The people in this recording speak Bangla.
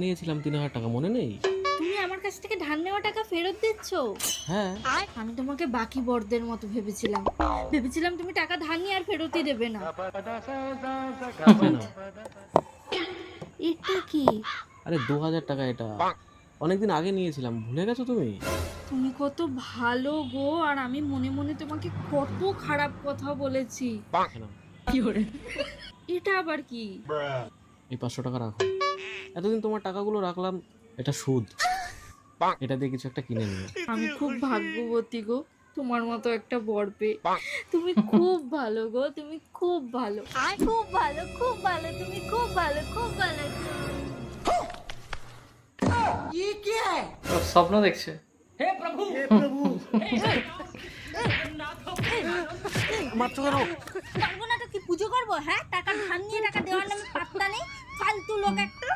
নিয়েছিলাম 3,000 টাকা, মনে নেই? তুমি আমার কাছ থেকে ধার নেওয়া টাকা ফেরত দিচ্ছ? হ্যাঁ। আমি তোমাকে বাকি বড়দের মতো ভেবেছিলাম তুমি টাকা ধার নিয়ে আর ফেরতই দেবে না। বুঝে নাও। এটা কি? আরে 2,000 টাকা এটা, অনেকদিন আগে নিয়েছিলাম, ভুলে গেছো তুমি? তুমি কত ভালো গো, আর আমি মনে মনে তোমাকে কত খারাপ কথা বলেছি। বুঝে নাও। কি করে? এটা আবার কি? এই 500 টাকা রাখো। এতদিন তোমার টাকাগুলো রাখলাম, এটা সুদ। এটা দিয়ে কিছু একটা কিনে নিও। আমি খুব ভাগ্যবতী গো, তোমার মতো একটা বর পেয়ে। তুমি খুব ভালো গো, তুমি খুব ভালো, খুব ভালো, খুব ভালো, তুমি খুব ভালো, খুব ভালো। স্বপ্ন দেখছে। মারছো কেন? পারবো না তো কি পুজো করবো? হ্যাঁ, টাকা ধার নিয়ে টাকা দেওয়ার নামে পাত্তা নেই, ফালতু লোক একটা।